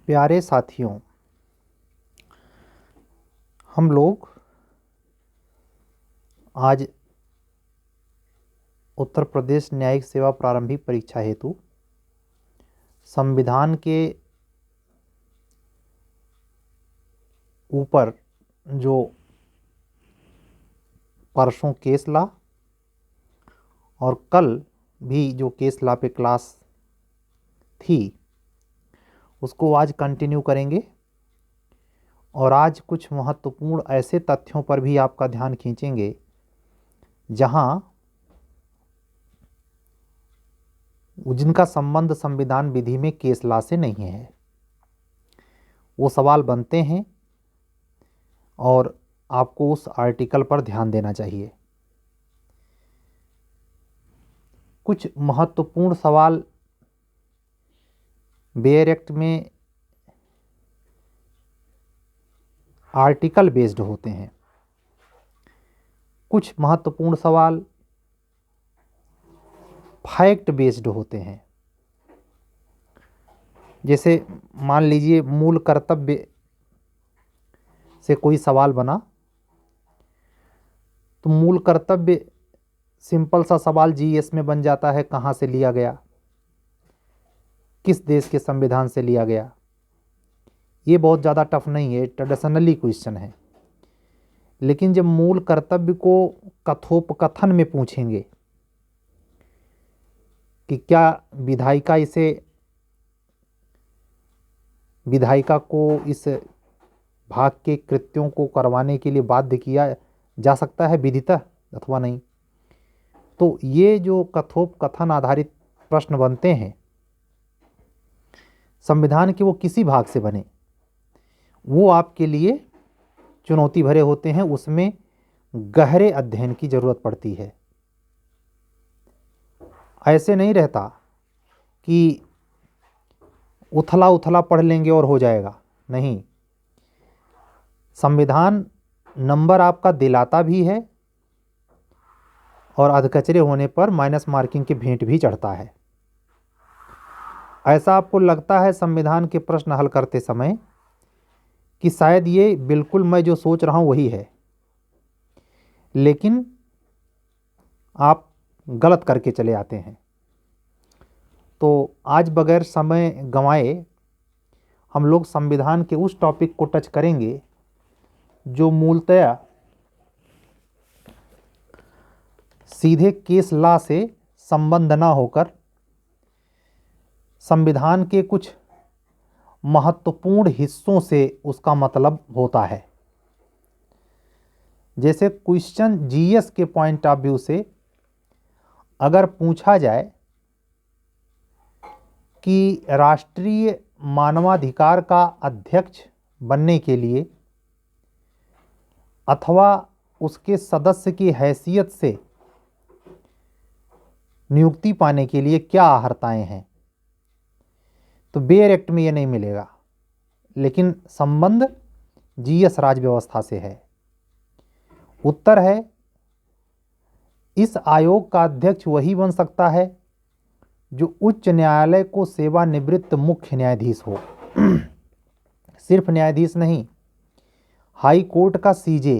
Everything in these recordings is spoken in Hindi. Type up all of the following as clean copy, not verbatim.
प्यारे साथियों, हम लोग आज उत्तर प्रदेश न्यायिक सेवा प्रारंभिक परीक्षा हेतु संविधान के ऊपर जो परसों केस लॉ और कल भी जो केस लॉ पे क्लास थी उसको आज कंटिन्यू करेंगे और आज कुछ महत्वपूर्ण ऐसे तथ्यों पर भी आपका ध्यान खींचेंगे जहां जिनका संबंध संविधान विधि में केस लॉ से नहीं है। वो सवाल बनते हैं और आपको उस आर्टिकल पर ध्यान देना चाहिए। कुछ महत्वपूर्ण सवाल बेयर एक्ट में आर्टिकल बेस्ड होते हैं, कुछ महत्वपूर्ण सवाल फैक्ट बेस्ड होते हैं। जैसे मान लीजिए मूल कर्तव्य से कोई सवाल बना तो मूल कर्तव्य सिंपल सा सवाल जीएस में बन जाता है, कहाँ से लिया गया, किस देश के संविधान से लिया गया। ये बहुत ज़्यादा टफ नहीं है, ट्रेडिशनली क्वेश्चन है। लेकिन जब मूल कर्तव्य को कथोपकथन में पूछेंगे कि क्या विधायिका को इस भाग के कृत्यों को करवाने के लिए बाध्य किया जा सकता है विधितः अथवा नहीं, तो ये जो कथोपकथन आधारित प्रश्न बनते हैं संविधान के, वो किसी भाग से बने, वो आपके लिए चुनौती भरे होते हैं। उसमें गहरे अध्ययन की जरूरत पड़ती है। ऐसे नहीं रहता कि उथला उथला पढ़ लेंगे और हो जाएगा, नहीं। संविधान नंबर आपका दिलाता भी है और अधकचरे होने पर माइनस मार्किंग की भेंट भी चढ़ता है। ऐसा आपको लगता है संविधान के प्रश्न हल करते समय कि शायद ये बिल्कुल मैं जो सोच रहा हूँ वही है, लेकिन आप गलत करके चले आते हैं। तो आज बगैर समय गंवाए हम लोग संविधान के उस टॉपिक को टच करेंगे जो मूलतया सीधे केस लॉ से संबंध ना होकर संविधान के कुछ महत्वपूर्ण हिस्सों से उसका मतलब होता है। जैसे क्वेश्चन जीएस के पॉइंट ऑफ व्यू से अगर पूछा जाए कि राष्ट्रीय मानवाधिकार का अध्यक्ष बनने के लिए अथवा उसके सदस्य की हैसियत से नियुक्ति पाने के लिए क्या अहर्ताएं हैं, तो बेयर एक्ट में ये नहीं मिलेगा, लेकिन संबंध जीएस राज व्यवस्था से है। उत्तर है इस आयोग का अध्यक्ष वही बन सकता है जो उच्च न्यायालय को सेवानिवृत्त मुख्य न्यायाधीश हो। सिर्फ न्यायाधीश नहीं, हाई कोर्ट का सीजे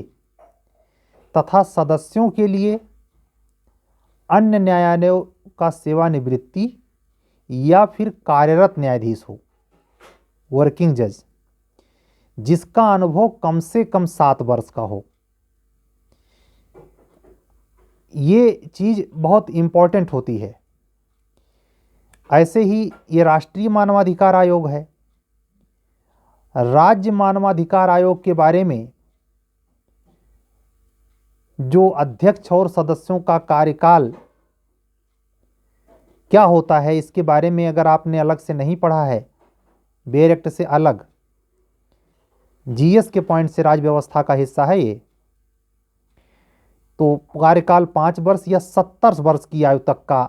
तथा सदस्यों के लिए अन्य न्यायालयों का सेवानिवृत्ति या फिर कार्यरत न्यायाधीश हो, वर्किंग जज, जिसका अनुभव कम से कम 7 वर्ष का हो। ये चीज बहुत इंपॉर्टेंट होती है। ऐसे ही ये राष्ट्रीय मानवाधिकार आयोग है। राज्य मानवाधिकार आयोग के बारे में जो अध्यक्ष और सदस्यों का कार्यकाल क्या होता है, इसके बारे में अगर आपने अलग से नहीं पढ़ा है, बेयर एक्ट से अलग जीएस के पॉइंट से राज्य व्यवस्था का हिस्सा है ये, तो कार्यकाल 5 वर्ष या 70 वर्ष की आयु तक का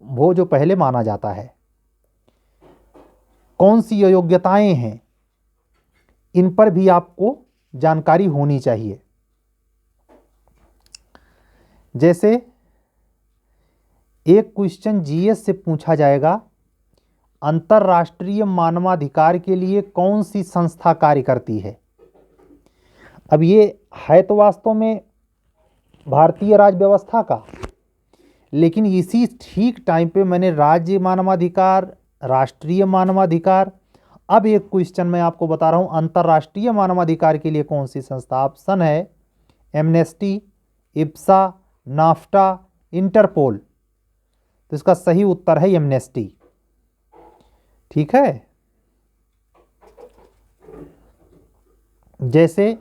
वो जो पहले माना जाता है। कौन सी योग्यताएं हैं, इन पर भी आपको जानकारी होनी चाहिए। जैसे एक क्वेश्चन जीएस से पूछा जाएगा अंतर्राष्ट्रीय मानवाधिकार के लिए कौन सी संस्था कार्य करती है? अब ये है तो वास्तव में भारतीय राज्य व्यवस्था का, लेकिन इसी ठीक टाइम पे मैंने राज्य मानवाधिकार, राष्ट्रीय मानवाधिकार, अब एक क्वेश्चन मैं आपको बता रहा हूँ अंतर्राष्ट्रीय मानवाधिकार के लिए कौन सी संस्था। ऑप्शन है एमनेस्टी, इप्सा, नाफ्टा, इंटरपोल। तो इसका सही उत्तर है एमनेस्टी। ठीक है। जैसे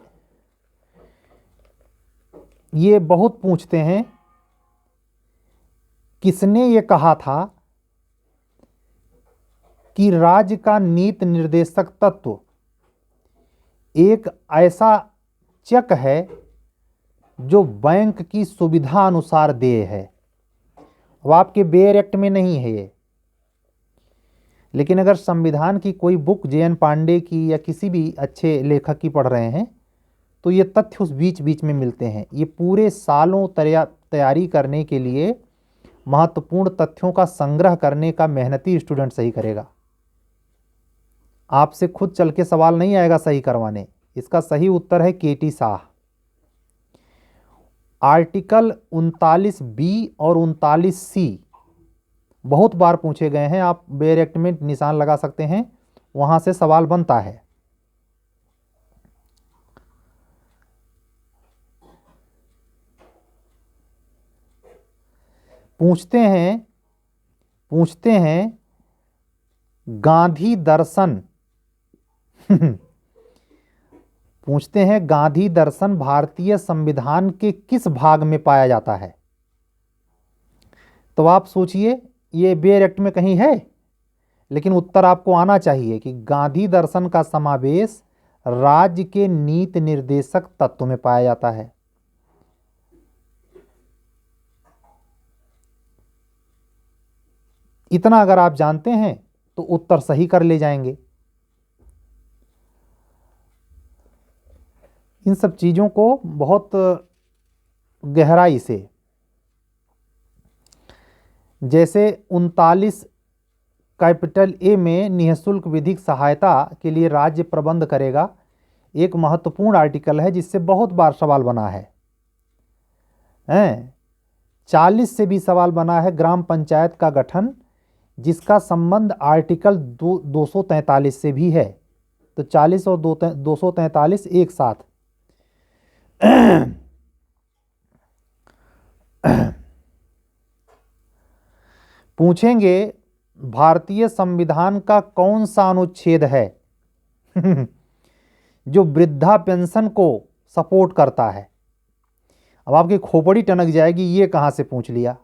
ये बहुत पूछते हैं, किसने ये कहा था कि राज्य का नीति निर्देशक तत्व एक ऐसा चेक है जो बैंक की सुविधा अनुसार देय है। अब आपके बेयर एक्ट में नहीं है ये, लेकिन अगर संविधान की कोई बुक जे.एन. पांडे की या किसी भी अच्छे लेखक की पढ़ रहे हैं तो ये तथ्य उस बीच बीच में मिलते हैं। ये पूरे सालों तैयारी करने के लिए महत्वपूर्ण तथ्यों का संग्रह करने का मेहनती स्टूडेंट सही करेगा। आपसे खुद चल के सवाल नहीं आएगा सही करवाने। इसका सही उत्तर है के.टी. शाह। आर्टिकल 39B और 39C बहुत बार पूछे गए हैं। आप बेयर एक्ट में निशान लगा सकते हैं, वहां से सवाल बनता है। पूछते हैं गांधी दर्शन पूछते हैं गांधी दर्शन भारतीय संविधान के किस भाग में पाया जाता है? तो आप सोचिए, ये बेयर एक्ट में कहीं है, लेकिन उत्तर आपको आना चाहिए कि गांधी दर्शन का समावेश राज्य के नीति निर्देशक तत्व में पाया जाता है। इतना अगर आप जानते हैं तो उत्तर सही कर ले जाएंगे। इन सब चीज़ों को बहुत गहराई से, जैसे 39 कैपिटल ए में निःशुल्क विधिक सहायता के लिए राज्य प्रबंध करेगा, एक महत्वपूर्ण आर्टिकल है जिससे बहुत बार सवाल बना है। 40 से भी सवाल बना है ग्राम पंचायत का गठन, जिसका संबंध आर्टिकल 243 से भी है। तो 40 और 243 एक साथ। पूछेंगे भारतीय संविधान का कौन सा अनुच्छेद है जो वृद्धा पेंशन को सपोर्ट करता है? अब आपकी खोपड़ी टनक जाएगी, ये कहां से पूछ लिया।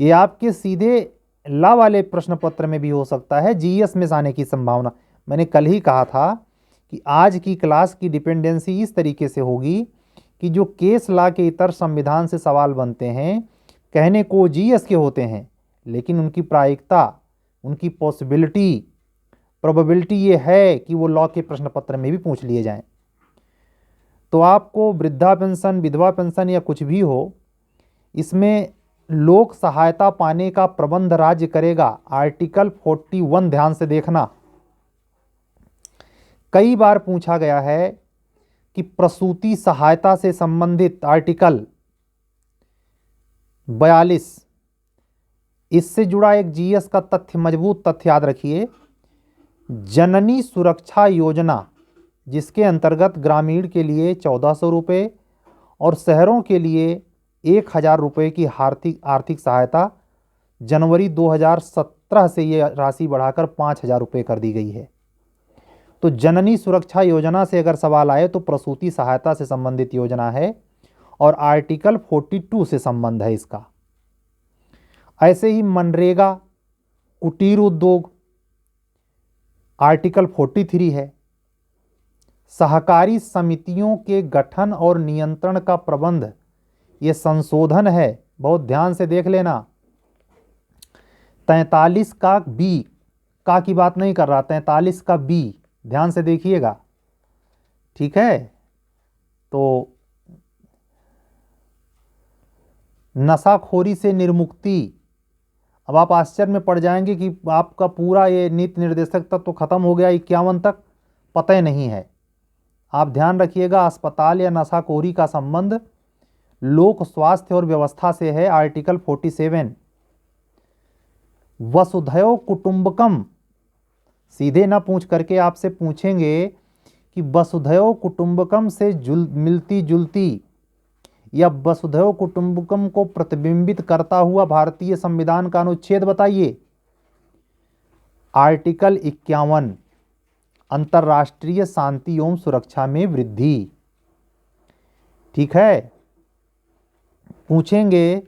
ये आपके सीधे ला वाले प्रश्न पत्र में भी हो सकता है, जीएस में आने की संभावना। मैंने कल ही कहा था कि आज की क्लास की डिपेंडेंसी इस तरीके से होगी कि जो केस ला के इतर संविधान से सवाल बनते हैं, कहने को जीएस के होते हैं, लेकिन उनकी प्रायिकता, उनकी पॉसिबिलिटी, प्रोबेबिलिटी ये है कि वो लॉ के प्रश्न पत्र में भी पूछ लिए जाएं। तो आपको वृद्धा पेंशन, विधवा पेंशन या कुछ भी हो, इसमें लोक सहायता पाने का प्रबंध राज्य करेगा। आर्टिकल 41 ध्यान से देखना। कई बार पूछा गया है कि प्रसूति सहायता से संबंधित आर्टिकल 42, इससे जुड़ा एक जीएस का तथ्य, मजबूत तथ्य याद रखिए। जननी सुरक्षा योजना, जिसके अंतर्गत ग्रामीण के लिए 1400 रुपये और शहरों के लिए 1000 रुपये की आर्थिक सहायता, जनवरी 2017 से ये राशि बढ़ाकर 5000 रुपये कर दी गई है। तो जननी सुरक्षा योजना से अगर सवाल आए तो प्रसूति सहायता से संबंधित योजना है और आर्टिकल 42 से संबंध है इसका। ऐसे ही मनरेगा, कुटीर उद्योग, आर्टिकल 43 है। सहकारी समितियों के गठन और नियंत्रण का प्रबंध, ये संशोधन है, बहुत ध्यान से देख लेना। 43 का बी, का की बात नहीं कर रहा, 43 का बी ध्यान से देखिएगा, ठीक है। तो नशाखोरी से निर्मुक्ति अब आप आश्चर्य में पड़ जाएंगे कि आपका पूरा ये नीति निर्देशक तत्व तो खत्म हो गया 51 तक, पता ही नहीं है। आप ध्यान रखिएगा, अस्पताल या नशाखोरी का संबंध लोक स्वास्थ्य और व्यवस्था से है। आर्टिकल 47 वसुधैव कुटुंबकम, सीधे ना पूछ करके आपसे पूछेंगे कि वसुधैव कुटुंबकम से मिलती जुलती या वसुधैव कुटुंबकम को प्रतिबिंबित करता हुआ भारतीय संविधान का अनुच्छेद बताइए। आर्टिकल 51 अंतर्राष्ट्रीय शांति एवं सुरक्षा में वृद्धि। ठीक है, पूछेंगे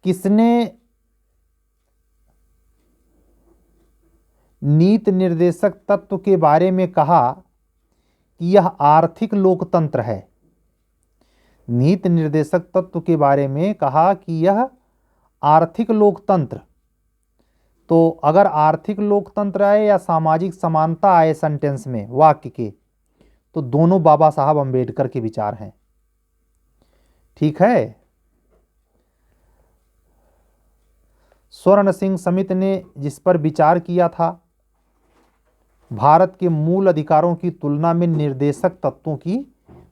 किसने नीति निर्देशक तत्व के बारे में कहा कि यह आर्थिक लोकतंत्र है। नीति निर्देशक तत्व के बारे में कहा कि यह आर्थिक लोकतंत्र। तो अगर आर्थिक लोकतंत्र आए या सामाजिक समानता आए सेंटेंस में वाक्य के, तो दोनों बाबा साहब अंबेडकर के विचार हैं। ठीक है, स्वर्ण सिंह समिति ने जिस पर विचार किया था, भारत के मूल अधिकारों की तुलना में निर्देशक तत्वों की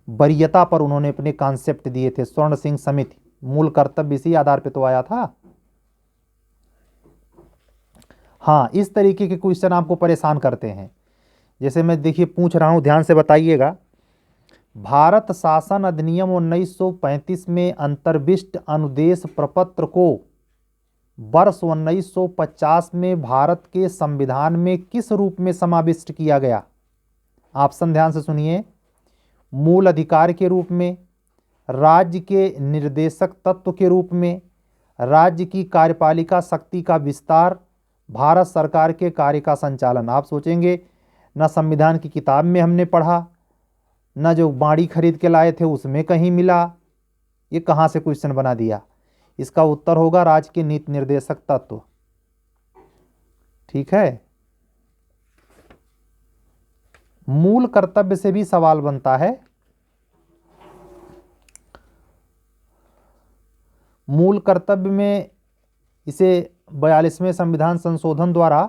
वरीयता पर उन्होंने अपने कॉन्सेप्ट दिए थे। स्वर्ण सिंह समिति मूल कर्तव्य इसी आधार पे तो आया था। हाँ, इस तरीके के क्वेश्चन आपको परेशान करते हैं। जैसे मैं देखिए पूछ रहा हूं, ध्यान से बताइएगा। भारत शासन अधिनियम 1935 में अंतर्विष्ट अनुदेश प्रपत्र को वर्ष 1950 में भारत के संविधान में किस रूप में समाविष्ट किया गया? ऑप्शन ध्यान से सुनिए। मूल अधिकार के रूप में, राज्य के निर्देशक तत्व के रूप में, राज्य की कार्यपालिका शक्ति का विस्तार, भारत सरकार के कार्य का संचालन। आप सोचेंगे न संविधान की किताब में हमने पढ़ा, न जो बाड़ी खरीद के लाए थे उसमें कहीं मिला, ये कहाँ से क्वेश्चन बना दिया? इसका उत्तर होगा राज्य के नीति निर्देशक तत्व। ठीक है, मूल कर्तव्य से भी सवाल बनता है। मूल कर्तव्य में इसे 42वें संविधान संशोधन द्वारा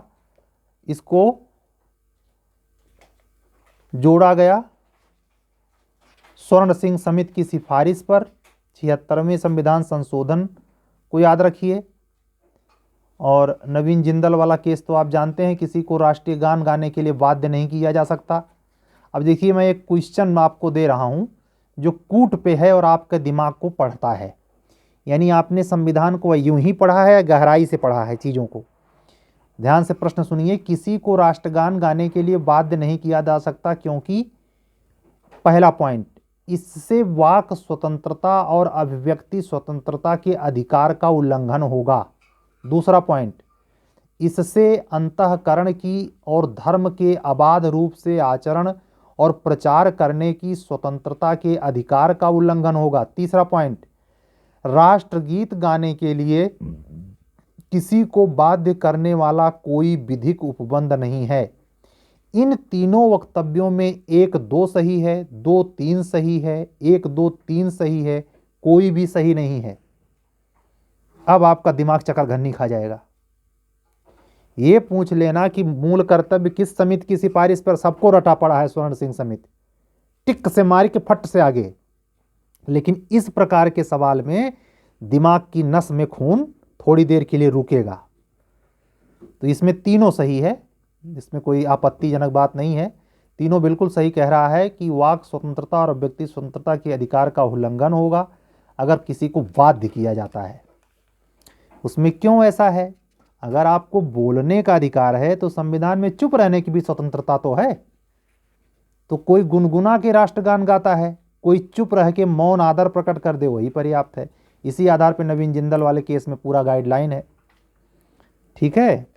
इसको जोड़ा गया स्वर्ण सिंह समिति की सिफारिश पर। 76वें संविधान संशोधन को याद रखिए। और नवीन जिंदल वाला केस तो आप जानते हैं, किसी को राष्ट्रीय गान गाने के लिए बाध्य नहीं किया जा सकता। अब देखिए, मैं एक क्वेश्चन आपको दे रहा हूं जो कूट पे है और आपके दिमाग को पढ़ता है। यानी आपने संविधान को यूं ही पढ़ा है, गहराई से पढ़ा है चीज़ों को। ध्यान से प्रश्न सुनिए। किसी को राष्ट्रगान गाने के लिए बाध्य नहीं किया जा सकता क्योंकि पहला पॉइंट, इससे वाक स्वतंत्रता और अभिव्यक्ति स्वतंत्रता के अधिकार का उल्लंघन होगा। दूसरा पॉइंट, इससे अंतःकरण की और धर्म के अबाध रूप से आचरण और प्रचार करने की स्वतंत्रता के अधिकार का उल्लंघन होगा। तीसरा पॉइंट, राष्ट्रगीत गाने के लिए किसी को बाध्य करने वाला कोई विधिक उपबंध नहीं है। इन तीनों वक्तव्यों में 1 2 सही है, 2 3 सही है, 1 2 3 सही है, कोई भी सही नहीं है। अब आपका दिमाग चक्करघन्नी खा जाएगा। ये पूछ लेना कि मूल कर्तव्य किस समिति की सिफारिश पर, सबको रटा पड़ा है स्वर्ण सिंह समिति, टिक से मार के फट से आगे। लेकिन इस प्रकार के सवाल में दिमाग की नस में खून थोड़ी देर के लिए रुकेगा। तो इसमें तीनों सही है, इसमें कोई आपत्तिजनक बात नहीं है। तीनों बिल्कुल सही कह रहा है कि वाक स्वतंत्रता और व्यक्ति स्वतंत्रता के अधिकार का उल्लंघन होगा अगर किसी को बाध्य किया जाता है। उसमें क्यों ऐसा है? अगर आपको बोलने का अधिकार है तो संविधान में चुप रहने की भी स्वतंत्रता तो है। तो कोई गुनगुना के राष्ट्रगान गाता है, कोई चुप रह के मौन आदर प्रकट कर दे, वही पर्याप्त है। इसी आधार पर नवीन जिंदल वाले केस में पूरा गाइडलाइन है। ठीक है,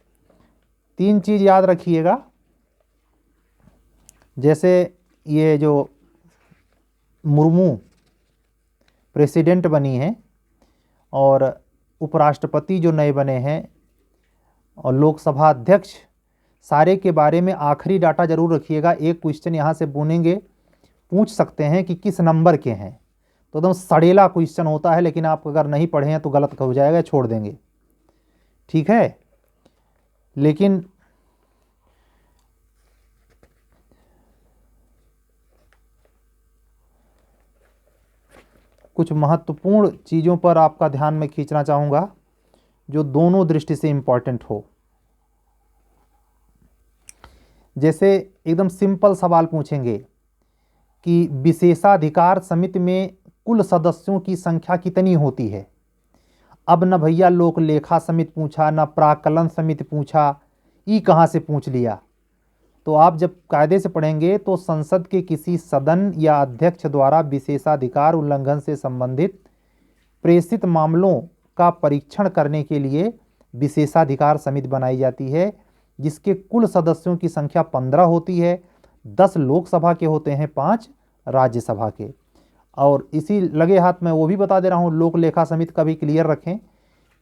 3 चीज याद रखिएगा। जैसे ये जो मुर्मू प्रेसिडेंट बनी है और उपराष्ट्रपति जो नए बने हैं और लोकसभा अध्यक्ष, सारे के बारे में आखिरी डाटा जरूर रखिएगा। एक क्वेश्चन यहाँ से बुनेंगे, पूछ सकते हैं कि किस नंबर के हैं, तो एकदम सड़ेला क्वेश्चन होता है, लेकिन आप अगर नहीं पढ़े हैं तो गलत हो जाएगा, छोड़ देंगे। ठीक है। लेकिन कुछ महत्वपूर्ण चीज़ों पर आपका ध्यान मैं खींचना चाहूँगा जो दोनों दृष्टि से इम्पॉर्टेंट हो। जैसे एकदम सिंपल सवाल पूछेंगे कि विशेषाधिकार समिति में कुल सदस्यों की संख्या कितनी होती है। अब न भैया लोक लेखा समिति पूछा, न प्राक्कलन समिति पूछा, ई कहाँ से पूछ लिया। तो आप जब कायदे से पढ़ेंगे तो संसद के किसी सदन या अध्यक्ष द्वारा विशेषाधिकार उल्लंघन से संबंधित प्रेषित मामलों का परीक्षण करने के लिए विशेषाधिकार समिति बनाई जाती है, जिसके कुल सदस्यों की संख्या 15 होती है। 10 लोकसभा के होते हैं, 5 राज्यसभा के। और इसी लगे हाथ में वो भी बता दे रहा हूँ, लोक लेखा समिति का भी क्लियर रखें।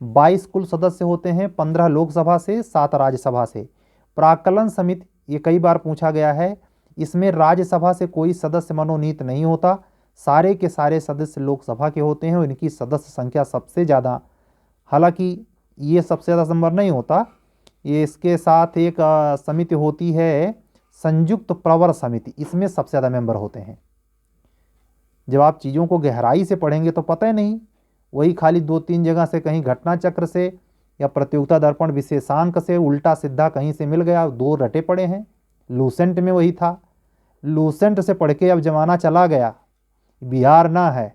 22 कुल सदस्य होते हैं, 15 लोकसभा से, 7 राज्यसभा से। प्राक्कलन समिति ये कई बार पूछा गया है, इसमें राज्यसभा से कोई सदस्य मनोनीत नहीं होता, सारे के सारे सदस्य लोकसभा के होते हैं और इनकी सदस्य संख्या सबसे ज़्यादा, हालांकि ये सबसे ज़्यादा नंबर नहीं होता, ये इसके साथ एक समिति होती है संयुक्त प्रवर समिति, इसमें सबसे ज़्यादा मेंबर होते हैं। जब आप चीज़ों को गहराई से पढ़ेंगे तो पता ही नहीं, वही खाली 2-3 जगह से, कहीं घटना चक्र से या प्रतियोगिता दर्पण विशेषांक से उल्टा सीधा कहीं से मिल गया, 2 रटे पड़े हैं। लूसेंट में वही था, लूसेंट से पढ़ के अब जमाना चला गया, बिहार ना है,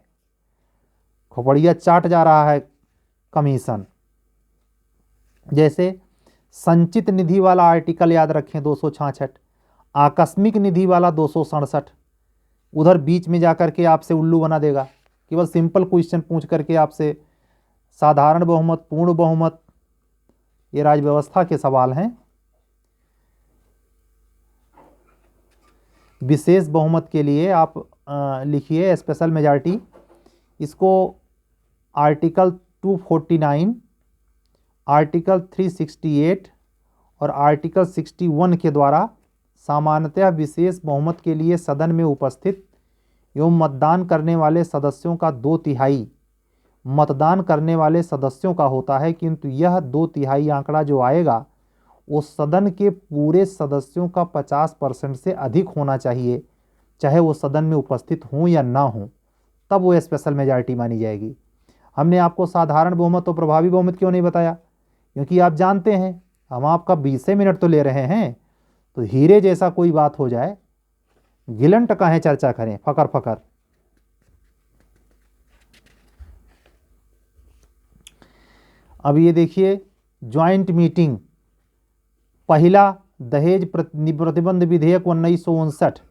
खोपड़िया चाट जा रहा है कमीशन। जैसे संचित निधि वाला आर्टिकल याद रखें 266, आकस्मिक निधि वाला 267, उधर बीच में जाकर के आपसे उल्लू बना देगा। केवल सिंपल क्वेश्चन पूछ करके आपसे साधारण बहुमत, पूर्ण बहुमत, ये राजव्यवस्था के सवाल हैं। विशेष बहुमत के लिए आप लिखिए स्पेशल मेजॉरिटी, इसको आर्टिकल 249, आर्टिकल 368 और आर्टिकल 61 के द्वारा सामान्यतः विशेष बहुमत के लिए सदन में उपस्थित एवं मतदान करने वाले सदस्यों का 2/3 मतदान करने वाले सदस्यों का होता है, किंतु यह 2/3 आंकड़ा जो आएगा वो सदन के पूरे सदस्यों का 50% से अधिक होना चाहिए, चाहे वो सदन में उपस्थित हों या ना हों, तब वो स्पेशल मेजॉरिटी मानी जाएगी। हमने आपको साधारण बहुमत और प्रभावी बहुमत क्यों नहीं बताया, क्योंकि आप जानते हैं हम आपका 20 मिनट तो ले रहे हैं, तो हीरे जैसा कोई बात हो जाए, गिलंट काहे चर्चा करें फकर फकर। अब ये देखिए, ज्वाइंट मीटिंग, पहला दहेज प्रतिबंध विधेयक 1959,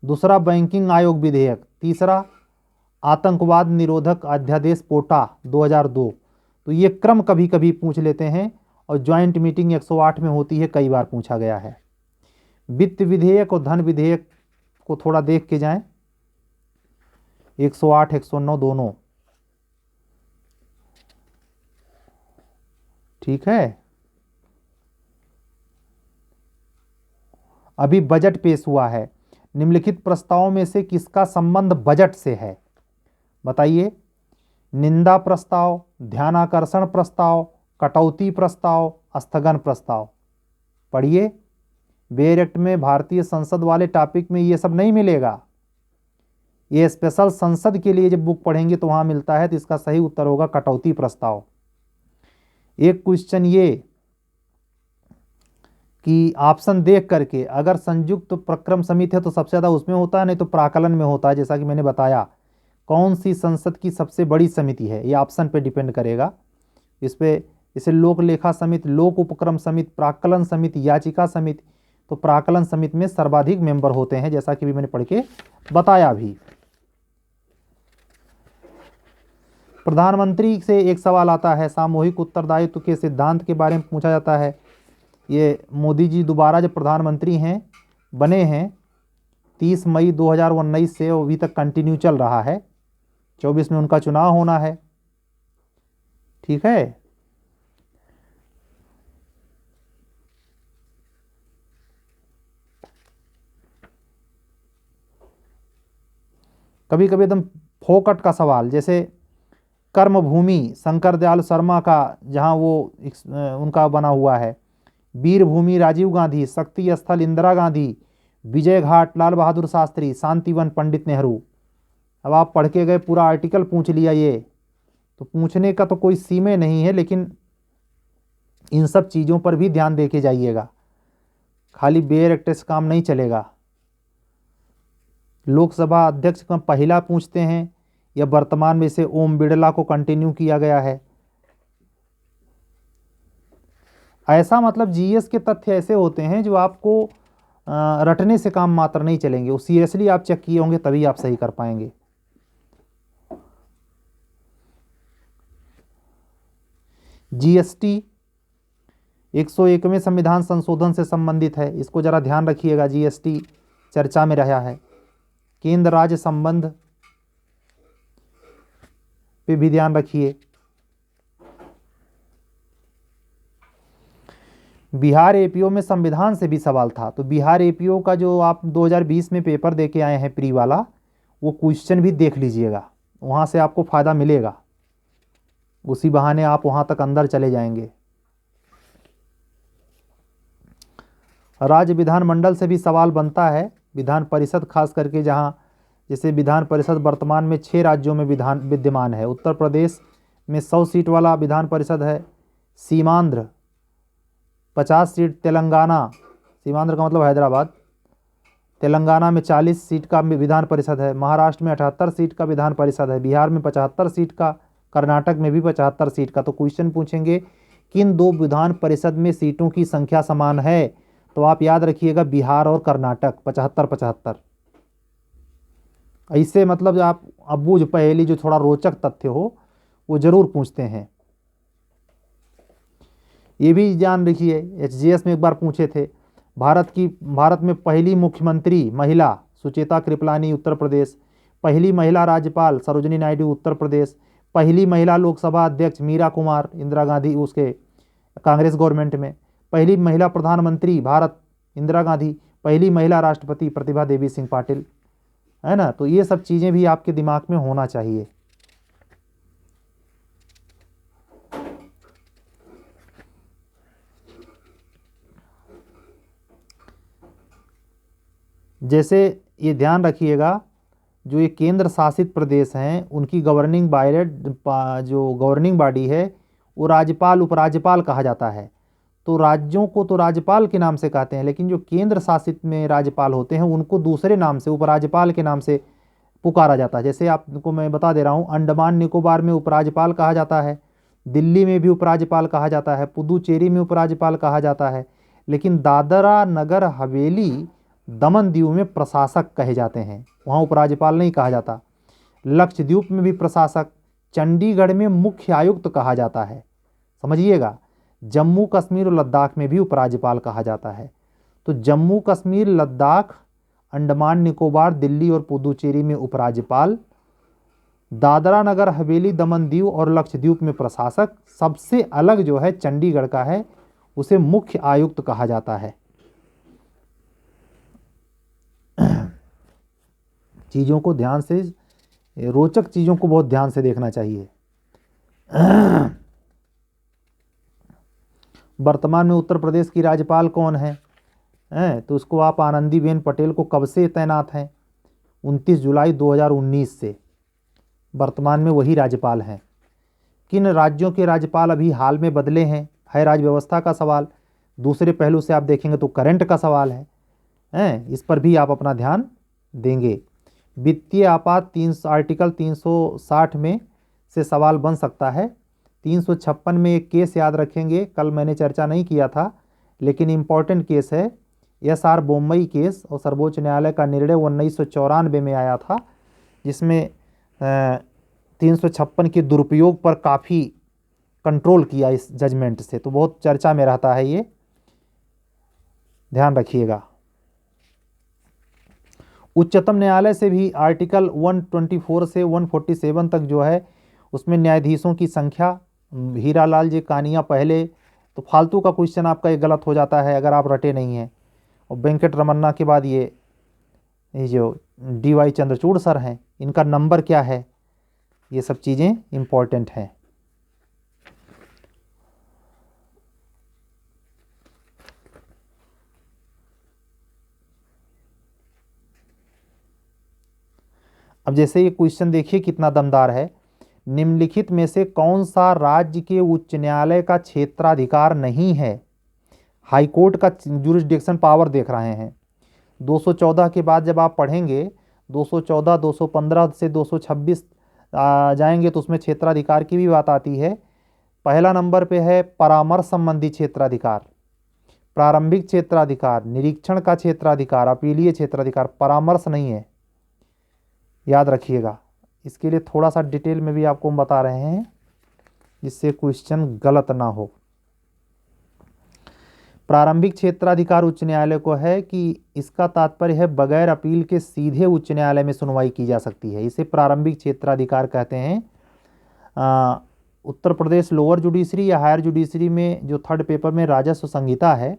दूसरा बैंकिंग आयोग विधेयक, तीसरा आतंकवाद निरोधक अध्यादेश पोटा 2002। तो ये क्रम कभी कभी पूछ लेते हैं, और ज्वाइंट मीटिंग 108 में होती है, कई बार पूछा गया है। वित्त विधेयक और धन विधेयक को थोड़ा देख के जाएं, 108 109 दोनों, ठीक है। अभी बजट पेश हुआ है, निम्नलिखित प्रस्तावों में से किसका संबंध बजट से है, बताइए। निंदा प्रस्ताव, ध्यानाकर्षण प्रस्ताव, कटौती प्रस्ताव, स्थगन प्रस्ताव। पढ़िए, बेयर एक्ट में भारतीय संसद वाले टॉपिक में ये सब नहीं मिलेगा, ये स्पेशल संसद के लिए जब बुक पढ़ेंगे तो वहाँ मिलता है। तो इसका सही उत्तर होगा कटौती प्रस्ताव। एक क्वेश्चन ये कि ऑप्शन देख करके, अगर संयुक्त प्रक्रम समिति है तो सबसे ज़्यादा उसमें होता है, नहीं तो प्राकलन में होता है। जैसा कि मैंने बताया, कौन सी संसद की सबसे बड़ी समिति है ये ऑप्शन पे डिपेंड करेगा। इस पे जैसे लोक लेखा समिति, लोक उपक्रम समिति, प्राक्कलन समिति, याचिका समिति, तो प्राक्कलन समिति में सर्वाधिक मेंबर होते हैं, जैसा कि भी मैंने पढ़ के बताया भी। प्रधानमंत्री से एक सवाल आता है, सामूहिक उत्तरदायित्व के सिद्धांत के बारे में पूछा जाता है। ये मोदी जी दोबारा जब प्रधानमंत्री हैं, बने हैं 30 मई 2019 से, अभी तक कंटिन्यू चल रहा है। 24 में उनका चुनाव होना है, ठीक है। कभी कभी एकदम फोकट का सवाल, जैसे कर्मभूमि शंकर दयाल शर्मा का जहाँ वो उनका बना हुआ है, वीर भूमि राजीव गांधी, शक्ति स्थल इंदिरा गांधी, विजय घाट लाल बहादुर शास्त्री, शांतिवन पंडित नेहरू। अब आप पढ़ के गए, पूरा आर्टिकल पूछ लिया, ये तो पूछने का तो कोई सीमा नहीं है, लेकिन इन सब चीज़ों पर भी ध्यान दे के जाइएगा, खाली बेयर एक्ट से काम नहीं चलेगा। लोकसभा अध्यक्ष का पहला पूछते हैं या वर्तमान में से ओम बिड़ला को कंटिन्यू किया गया है। ऐसा मतलब जीएस के तथ्य ऐसे होते हैं जो आपको रटने से काम मात्र नहीं चलेंगे, वो सीरियसली आप चेक किए होंगे तभी आप सही कर पाएंगे। जीएसटी 101वें संविधान संशोधन से संबंधित है, इसको जरा ध्यान रखिएगा। जीएसटी चर्चा में रहा है। केंद्र राज्य संबंध पे भी ध्यान रखिए। बिहार एपीओ में संविधान से भी सवाल था, तो बिहार एपीओ का जो आप 2020 में पेपर देके आए हैं प्री वाला, वो क्वेश्चन भी देख लीजिएगा, वहाँ से आपको फ़ायदा मिलेगा, उसी बहाने आप वहाँ तक अंदर चले जाएंगे। राज्य विधानमंडल से भी सवाल बनता है, विधान परिषद खास करके, जहाँ जैसे विधान परिषद वर्तमान में 6 राज्यों में विद्यमान है। उत्तर प्रदेश में 100 सीट वाला विधान परिषद है, सीमांध्र 50 सीट, तेलंगाना, सीमांध्र का मतलब हैदराबाद, तेलंगाना में 40 सीट का विधान परिषद है, महाराष्ट्र में 78 सीट का विधान परिषद है, बिहार में 75 सीट का, कर्नाटक में भी 75 सीट का। तो क्वेश्चन पूछेंगे किन 2 विधान परिषद में सीटों की संख्या समान है, तो आप याद रखिएगा बिहार और कर्नाटक 75-75। ऐसे मतलब आप अबूझ पहेली जो थोड़ा रोचक तथ्य हो वो जरूर पूछते हैं। ये भी जान रखिए, एचजीएस में एक बार पूछे थे, भारत में पहली मुख्यमंत्री महिला सुचेता कृपलानी उत्तर प्रदेश, पहली महिला राज्यपाल सरोजिनी नायडू उत्तर प्रदेश, पहली महिला लोकसभा अध्यक्ष मीरा कुमार इंदिरा गांधी उसके कांग्रेस गवर्नमेंट में, पहली महिला प्रधानमंत्री भारत इंदिरा गांधी, पहली महिला राष्ट्रपति प्रतिभा देवी सिंह पाटिल, है ना। तो ये सब चीज़ें भी आपके दिमाग में होना चाहिए। जैसे ये ध्यान रखिएगा, जो ये केंद्र शासित प्रदेश हैं उनकी गवर्निंग बॉडी है वो राज्यपाल उपराज्यपाल कहा जाता है। तो राज्यों को तो राज्यपाल के नाम से कहते हैं, लेकिन जो केंद्र शासित में राज्यपाल होते हैं उनको दूसरे नाम से, उपराज्यपाल के नाम से पुकारा जाता है। जैसे आपको मैं बता दे रहा हूँ, अंडमान निकोबार में उपराज्यपाल कहा जाता है, दिल्ली में भी उपराज्यपाल कहा जाता है, पुदुचेरी में उपराज्यपाल कहा जाता है, लेकिन दादरा नगर हवेली दमन दीव में प्रशासक कहे जाते हैं, वहाँ उपराज्यपाल नहीं कहा जाता। लक्षद्वीप में भी प्रशासक, चंडीगढ़ में मुख्य आयुक्त कहा जाता है, समझिएगा। जम्मू कश्मीर और लद्दाख में भी उपराज्यपाल कहा जाता है। तो जम्मू कश्मीर, लद्दाख, अंडमान निकोबार, दिल्ली और पुदुचेरी में उपराज्यपाल, दादरा नगर हवेली दमन दीव और लक्षद्वीप में प्रशासक, सबसे अलग जो है चंडीगढ़ का है, उसे मुख्य आयुक्त कहा जाता है। चीज़ों को ध्यान से, रोचक चीज़ों को बहुत ध्यान से देखना चाहिए। वर्तमान में उत्तर प्रदेश की राज्यपाल कौन है? तो उसको आप आनंदीबेन पटेल को कब से तैनात हैं? 29 जुलाई 2019 से वर्तमान में वही राज्यपाल हैं। किन राज्यों के राज्यपाल अभी हाल में बदले हैं, है राज्य व्यवस्था का सवाल। दूसरे पहलू से आप देखेंगे तो करंट का सवाल है, इस पर भी आप अपना ध्यान देंगे। वित्तीय आपात आर्टिकल 360 में से सवाल बन सकता है। 356 में एक केस याद रखेंगे, कल मैंने चर्चा नहीं किया था लेकिन इम्पॉर्टेंट केस है, SR बोम्मई केस, और सर्वोच्च न्यायालय का निर्णय 1994 में आया था, जिसमें 356 के दुरुपयोग पर काफ़ी कंट्रोल किया इस जजमेंट से, तो बहुत चर्चा में रहता है, ये ध्यान रखिएगा। उच्चतम न्यायालय से भी आर्टिकल 124 से 147 तक जो है उसमें न्यायाधीशों की संख्या, हीरालाल जी कानिया पहले, तो फालतू का क्वेश्चन आपका ये गलत हो जाता है अगर आप रटे नहीं हैं। और वेंकट रमन्ना के बाद ये जो DY चंद्रचूड़ सर हैं, इनका नंबर क्या है ये सब चीज़ें इम्पॉर्टेंट हैं। अब जैसे ये क्वेश्चन देखिए कितना दमदार है। निम्नलिखित में से कौन सा राज्य के उच्च न्यायालय का क्षेत्राधिकार नहीं है? हाईकोर्ट का जुरिस्डिक्शन पावर देख रहे हैं। 214 के बाद जब आप पढ़ेंगे 214, 215 से 226 जाएंगे तो उसमें क्षेत्राधिकार की भी बात आती है। पहला नंबर पे है परामर्श संबंधी क्षेत्राधिकार, प्रारंभिक क्षेत्राधिकार, निरीक्षण का क्षेत्राधिकार, अपीलीय क्षेत्राधिकार, परामर्श नहीं है, याद रखिएगा। इसके लिए थोड़ा सा डिटेल में भी आपको हम बता रहे हैं जिससे क्वेश्चन गलत ना हो। प्रारंभिक क्षेत्राधिकार उच्च न्यायालय को है कि इसका तात्पर्य है बगैर अपील के सीधे उच्च न्यायालय में सुनवाई की जा सकती है, इसे प्रारंभिक क्षेत्राधिकार कहते हैं। उत्तर प्रदेश लोअर जुडिशरी या हायर जुडिशरी में जो थर्ड पेपर में राजस्व संहिता है,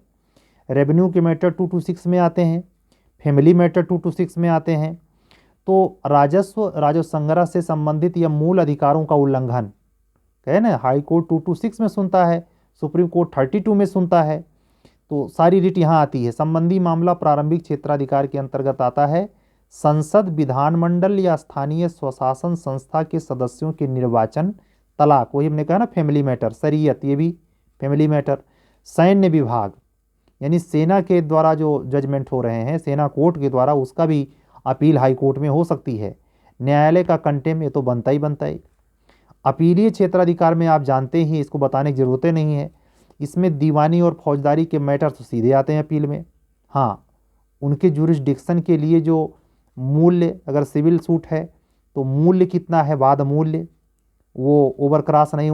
रेवेन्यू के मैटर 226 में आते हैं, फैमिली मैटर 226 में आते हैं। तो राजस्व संग्रह से संबंधित या मूल अधिकारों का उल्लंघन कहे ना, हाई कोर्ट 226 में सुनता है, सुप्रीम कोर्ट 32 में सुनता है, तो सारी रिट यहाँ आती है। संबंधी मामला प्रारंभिक क्षेत्राधिकार के अंतर्गत आता है। संसद, विधानमंडल या स्थानीय स्वशासन संस्था के सदस्यों के निर्वाचन, तलाक, वही हमने कहा ना फैमिली मैटर, शरीयत, ये भी फैमिली मैटर। सैन्य विभाग यानी सेना के द्वारा जो जजमेंट हो रहे हैं सेना कोर्ट के द्वारा, उसका भी अपील हाई कोर्ट में हो सकती है। न्यायालय का कंटेम, ये तो बनता ही बनता है। अपीलीय क्षेत्राधिकार में आप जानते ही, इसको बताने की जरूरत नहीं है, इसमें दीवानी और फौजदारी के मैटर तो सीधे आते हैं अपील में। हाँ, उनके जुरिस्डिक्शन के लिए जो मूल्य, अगर सिविल सूट है तो मूल्य कितना है, बाद मूल्य वो ओवर क्रॉस नहीं,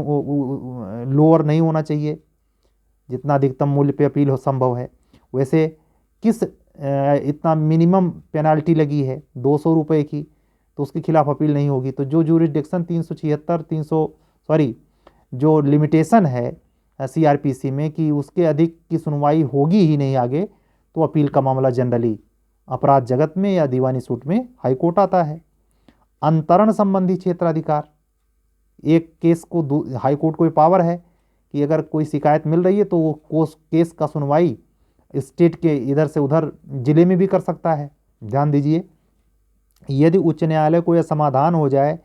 लोअर नहीं होना चाहिए, जितना अधिकतम मूल्य पे अपील हो संभव है। वैसे किस इतना मिनिमम पेनाल्टी लगी है 200 रुपये की, तो उसके खिलाफ अपील नहीं होगी। तो जो जुरिस्डिक्शन 376 जो लिमिटेशन है सीआरपीसी में कि उसके अधिक की सुनवाई होगी ही नहीं आगे, तो अपील का मामला जनरली अपराध जगत में या दीवानी सूट में हाई कोर्ट आता है। अंतरण संबंधी क्षेत्राधिकार, एक केस को हाई कोर्ट को पावर है कि अगर कोई शिकायत मिल रही है तो वो केस का सुनवाई स्टेट के इधर से उधर जिले में भी कर सकता है। ध्यान दीजिए, यदि उच्च न्यायालय को यह समाधान हो जाए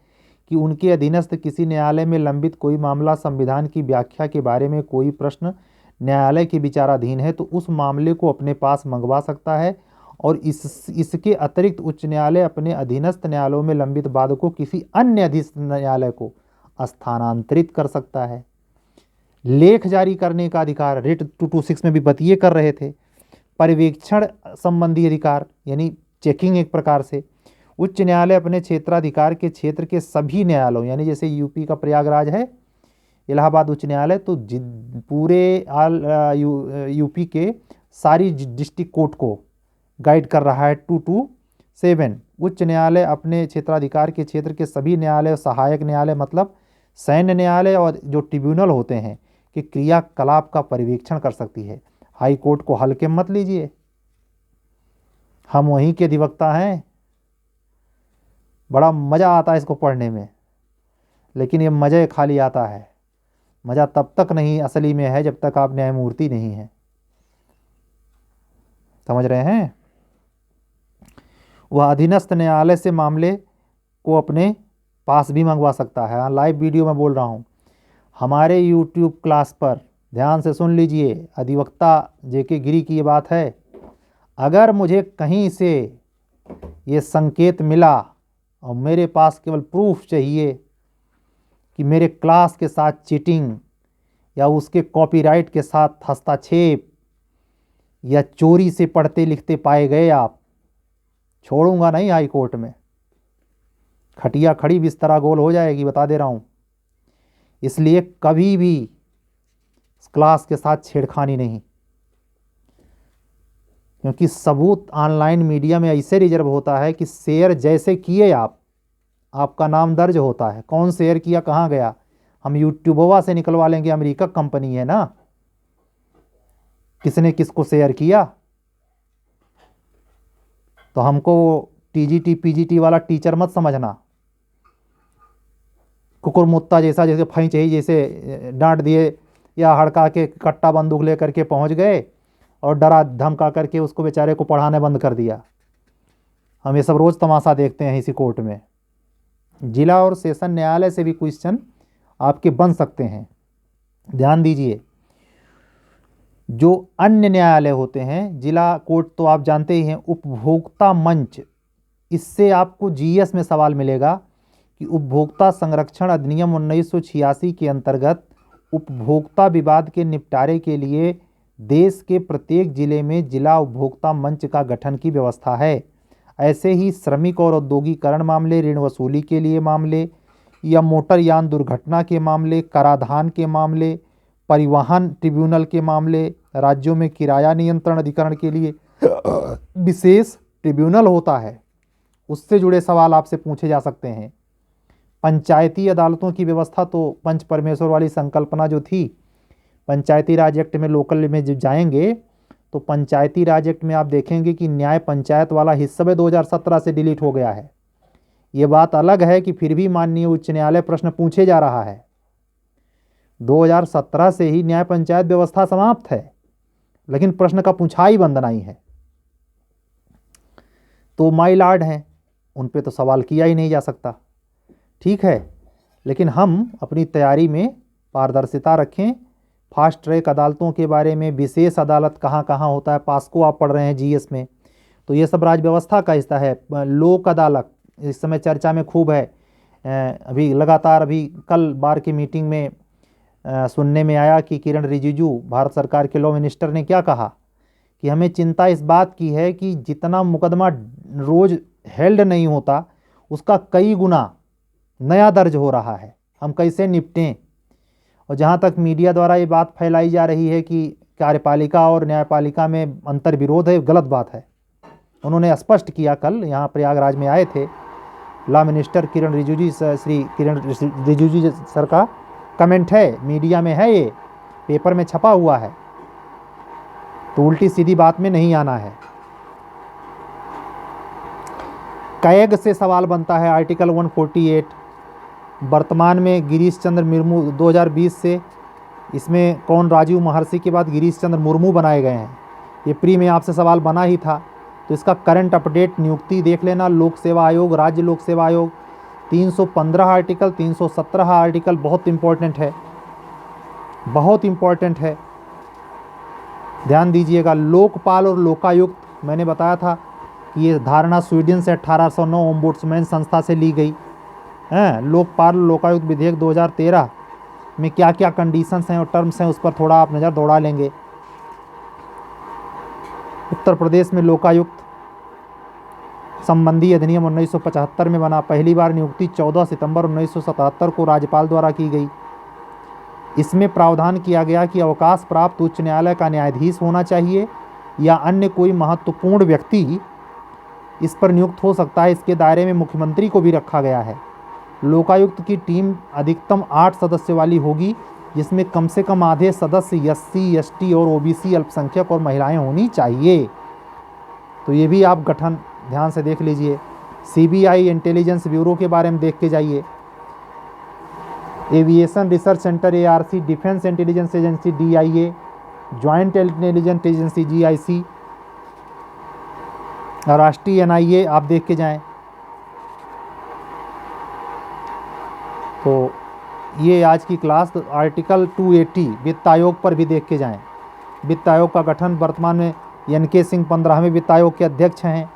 कि उनके अधीनस्थ किसी न्यायालय में लंबित कोई मामला संविधान की व्याख्या के बारे में कोई प्रश्न न्यायालय के विचाराधीन है, तो उस मामले को अपने पास मंगवा सकता है और इसके अतिरिक्त उच्च न्यायालय अपने अधीनस्थ न्यायालयों में लंबित वाद को किसी अन्य अधीनस्थ न्यायालय को स्थानांतरित कर सकता है। लेख जारी करने का अधिकार, रेट 226 में भी बतिए कर रहे थे। पर्यवेक्षण संबंधी अधिकार यानी चेकिंग, एक प्रकार से उच्च न्यायालय अपने क्षेत्राधिकार के क्षेत्र के सभी न्यायालयों, यानी जैसे यूपी का प्रयागराज है इलाहाबाद उच्च न्यायालय, तो पूरे यूपी के सारी डिस्ट्रिक्ट कोर्ट को गाइड कर रहा है 227। उच्च न्यायालय अपने क्षेत्राधिकार के क्षेत्र के सभी न्यायालय, सहायक न्यायालय मतलब सैन्य न्यायालय और जो ट्रिब्यूनल होते हैं कि क्रियाकलाप का पर्यवेक्षण कर सकती है। हाई कोर्ट को हल्के मत लीजिए, हम वहीं के अधिवक्ता हैं, बड़ा मज़ा आता है इसको पढ़ने में, लेकिन ये मज़ा खाली आता है, मज़ा तब तक नहीं असली में है जब तक आप न्यायमूर्ति नहीं हैं। समझ रहे हैं? वह अधीनस्थ न्यायालय से मामले को अपने पास भी मंगवा सकता है। लाइव वीडियो में बोल रहा हूँ, हमारे यूट्यूब क्लास पर ध्यान से सुन लीजिए, अधिवक्ता जेके गिरी की ये बात है। अगर मुझे कहीं से ये संकेत मिला और मेरे पास केवल प्रूफ चाहिए कि मेरे क्लास के साथ चीटिंग या उसके कॉपीराइट के साथ हस्तक्षेप या चोरी से पढ़ते लिखते पाए गए आप, छोड़ूंगा नहीं हाई कोर्ट में। खटिया खड़ी बिस्तरा गोल हो जाएगी, बता दे रहा हूँ। इसलिए कभी भी क्लास के साथ छेड़खानी नहीं, क्योंकि सबूत ऑनलाइन मीडिया में ऐसे रिजर्व होता है कि शेयर जैसे किए आप, आपका नाम दर्ज होता है, कौन शेयर किया, कहाँ गया। हम यूट्यूबवा से निकलवा लेंगे, अमेरिका कंपनी है ना, किसने किसको शेयर किया। तो हमको टीजीटी पीजीटी वाला टीचर मत समझना, कुकुरमुत्ता जैसा, जैसे फई चाहिए जैसे डांट दिए, या हड़का के कट्टा बंदूक ले करके पहुंच गए और डरा धमका करके उसको बेचारे को पढ़ाने बंद कर दिया। हम ये सब रोज़ तमाशा देखते हैं इसी कोर्ट में। जिला और सेशन न्यायालय से भी क्वेश्चन आपके बन सकते हैं। ध्यान दीजिए, जो अन्य न्यायालय होते हैं, जिला कोर्ट तो आप जानते ही हैं, उपभोक्ता मंच, इससे आपको जीएस में सवाल मिलेगा कि उपभोक्ता संरक्षण अधिनियम 1986 के अंतर्गत उपभोक्ता विवाद के निपटारे के लिए देश के प्रत्येक जिले में जिला उपभोक्ता मंच का गठन की व्यवस्था है। ऐसे ही श्रमिक और औद्योगिकरण मामले, ऋण वसूली के लिए मामले, या मोटर यान दुर्घटना के मामले, कराधान के मामले, परिवहन ट्रिब्यूनल के मामले, राज्यों में किराया नियंत्रण अधिकरण के लिए विशेष ट्रिब्यूनल होता है, उससे जुड़े सवाल आपसे पूछे जा सकते हैं। पंचायती अदालतों की व्यवस्था तो पंच परमेश्वर वाली संकल्पना जो थी, पंचायती राज एक्ट में लोकल में जब जाएंगे तो पंचायती राज एक्ट में आप देखेंगे कि न्याय पंचायत वाला हिस्सा 2017 से डिलीट हो गया है। ये बात अलग है कि फिर भी माननीय उच्च न्यायालय प्रश्न पूछे जा रहा है। 2017 से ही न्याय पंचायत व्यवस्था समाप्त है, लेकिन प्रश्न का पूछाई बंद नहीं है। तो माई लॉर्ड हैं, उन पे तो सवाल किया ही नहीं जा सकता। ठीक है, लेकिन हम अपनी तैयारी में पारदर्शिता रखें। फास्ट ट्रैक अदालतों के बारे में, विशेष अदालत कहाँ कहाँ होता है, पास्को आप पढ़ रहे हैं जीएस में, तो ये सब राज व्यवस्था का हिस्सा है। लोक अदालत इस समय चर्चा में खूब है। अभी लगातार अभी कल बार की मीटिंग में सुनने में आया कि किरण रिजिजू, भारत सरकार के लॉ मिनिस्टर, ने क्या कहा कि हमें चिंता इस बात की है कि जितना मुकदमा रोज हेल्ड नहीं होता, उसका कई गुना नया दर्ज हो रहा है, हम कैसे निपटें। और जहाँ तक मीडिया द्वारा ये बात फैलाई जा रही है कि कार्यपालिका और न्यायपालिका में अंतर विरोध है, गलत बात है। उन्होंने स्पष्ट किया, कल यहाँ प्रयागराज में आए थे लॉ मिनिस्टर किरण रिजिजू, श्री किरण रिजिजू सर का कमेंट है, मीडिया में है, ये पेपर में छपा हुआ है, तो उल्टी सीधी बात में नहीं आना है। कैग से सवाल बनता है, आर्टिकल 148 वर्तमान में गिरीश चंद्र मुर्मू 2020 से, इसमें कौन, राजीव महर्षि के बाद गिरीश चंद्र मुर्मू बनाए गए हैं। ये प्री में आपसे सवाल बना ही था, तो इसका करंट अपडेट नियुक्ति देख लेना। लोक सेवा आयोग, राज्य लोक सेवा आयोग, 315 आर्टिकल, 317 आर्टिकल बहुत इम्पोर्टेंट है, बहुत इम्पोर्टेंट है, ध्यान दीजिएगा। लोकपाल और लोकायुक्त, मैंने बताया था कि ये धारणा स्वीडन से 1809 ओम्बुड्समैन संस्था से ली गई है। लोकपाल लोकायुक्त विधेयक 2013 में क्या क्या कंडीशंस हैं और टर्म्स हैं, उस पर थोड़ा आप नज़र दौड़ा लेंगे। उत्तर प्रदेश में लोकायुक्त संबंधी अधिनियम 1975 में बना। पहली बार नियुक्ति 14 सितंबर 1977 को राज्यपाल द्वारा की गई। इसमें प्रावधान किया गया कि अवकाश प्राप्त उच्च न्यायालय का न्यायाधीश होना चाहिए या अन्य कोई महत्वपूर्ण व्यक्ति इस पर नियुक्त हो सकता है। इसके दायरे में मुख्यमंत्री को भी रखा गया है। लोकायुक्त की टीम अधिकतम 8 सदस्य वाली होगी, जिसमें कम से कम आधे सदस्य एससी, एसटी और ओबीसी, अल्पसंख्यक और महिलाएं होनी चाहिए। तो ये भी आप गठन ध्यान से देख लीजिए। सीबीआई इंटेलिजेंस ब्यूरो के बारे में देख के जाइए। Aviation research centre ARC, defence intelligence agency DIA, joint intelligence agency GIC, राष्ट्रीय एनआईए आप देख के जाएं। तो ये आज की क्लास। आर्टिकल 280 वित्त आयोग पर भी देख के जाएं। वित्त आयोग का गठन वर्तमान में एनके सिंह 15वें वित्त आयोग के अध्यक्ष हैं।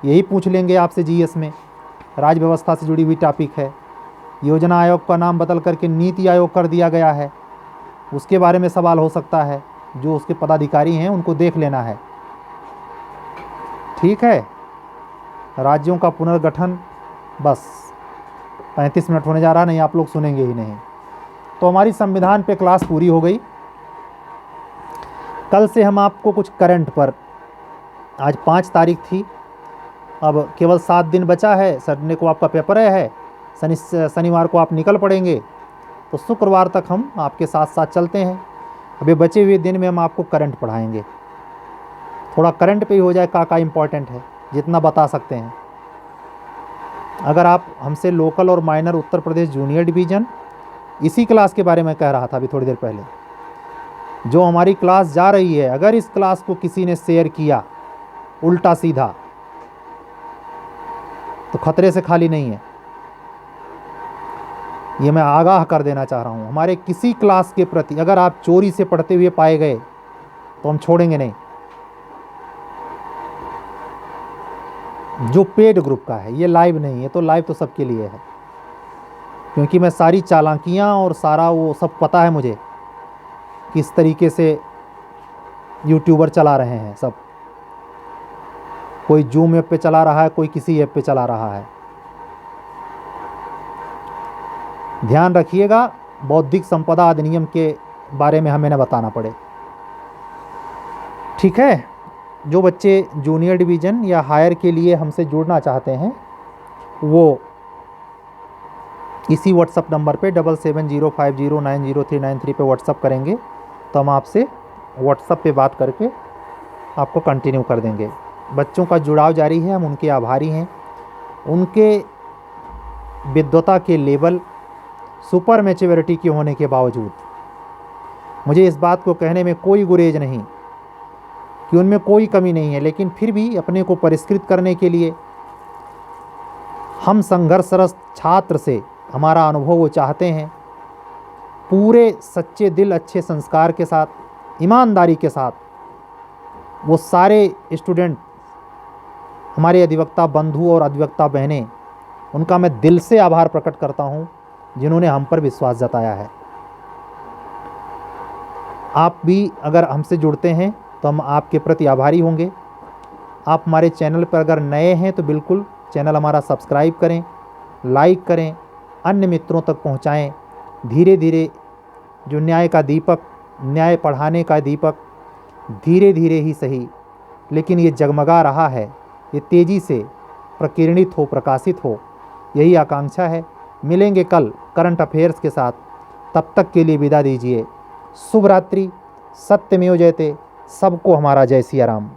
यही पूछ लेंगे आपसे जीएस में, राज्य व्यवस्था से जुड़ी हुई टॉपिक है। योजना आयोग का नाम बदल करके नीति आयोग कर दिया गया है, उसके बारे में सवाल हो सकता है। जो उसके पदाधिकारी हैं उनको देख लेना है, ठीक है। राज्यों का पुनर्गठन, बस 35 मिनट होने जा रहा, नहीं आप लोग सुनेंगे ही नहीं। तो हमारी संविधान पे क्लास पूरी हो गई। कल से हम आपको कुछ करंट पर, आज 5 तारीख थी, अब केवल 7 दिन बचा है। संडे को आपका पेपर है, शनिवार को आप निकल पड़ेंगे, तो शुक्रवार तक हम आपके साथ साथ चलते हैं। अभी बचे हुए दिन में हम आपको करंट पढ़ाएंगे। थोड़ा करंट पे ही हो जाए, का इम्पोर्टेंट है, जितना बता सकते हैं। अगर आप हमसे लोकल और minor Uttar Pradesh junior division, इसी क्लास के बारे में कह रहा था अभी थोड़ी देर पहले, जो हमारी क्लास जा रही है, अगर इस क्लास को किसी ने शेयर किया उल्टा सीधा तो खतरे से खाली नहीं है। ये मैं आगाह कर देना चाह रहा हूँ। हमारे किसी क्लास के प्रति अगर आप चोरी से पढ़ते हुए पाए गए तो हम छोड़ेंगे नहीं। जो पेड ग्रुप का है, ये लाइव नहीं है, तो लाइव तो सबके लिए है, क्योंकि मैं सारी चालाकियाँ और सारा वो सब पता है मुझे, किस तरीके से यूट्यूबर चला रहे हैं सब। कोई जूम ऐप पे चला रहा है, कोई किसी ऐप पे चला रहा है। ध्यान रखिएगा, बौद्धिक संपदा अधिनियम के बारे में हमें न बताना पड़े, ठीक है। जो बच्चे जूनियर डिवीज़न या हायर के लिए हमसे जुड़ना चाहते हैं वो इसी व्हाट्सअप नंबर पे 7705090393 पे व्हाट्सअप करेंगे, तो हम आपसे व्हाट्सअप पे बात करके आपको कंटिन्यू कर देंगे। बच्चों का जुड़ाव जारी है, हम उनके आभारी हैं। उनके विद्वता के लेवल सुपर मैच्योरिटी के होने के बावजूद मुझे इस बात को कहने में कोई गुरेज नहीं कि उनमें कोई कमी नहीं है, लेकिन फिर भी अपने को परिष्कृत करने के लिए हम संघर्षरत छात्र से हमारा अनुभव वो चाहते हैं। पूरे सच्चे दिल, अच्छे संस्कार के साथ, ईमानदारी के साथ वो सारे स्टूडेंट, हमारे अधिवक्ता बंधु और अधिवक्ता बहनें, उनका मैं दिल से आभार प्रकट करता हूं जिन्होंने हम पर विश्वास जताया है। आप भी अगर हमसे जुड़ते हैं तो हम आपके प्रति आभारी होंगे। आप हमारे चैनल पर अगर नए हैं तो बिल्कुल चैनल हमारा सब्सक्राइब करें, लाइक करें, अन्य मित्रों तक पहुंचाएं। धीरे धीरे जो न्याय का दीपक, न्याय पढ़ाने का दीपक, धीरे धीरे ही सही लेकिन ये जगमगा रहा है, ये तेज़ी से प्रकीर्णित हो, प्रकाशित हो, यही आकांक्षा है। मिलेंगे कल करंट अफेयर्स के साथ, तब तक के लिए विदा दीजिए। शुभ रात्रि। सत्यमेव जयते। सबको हमारा जय सिया राम।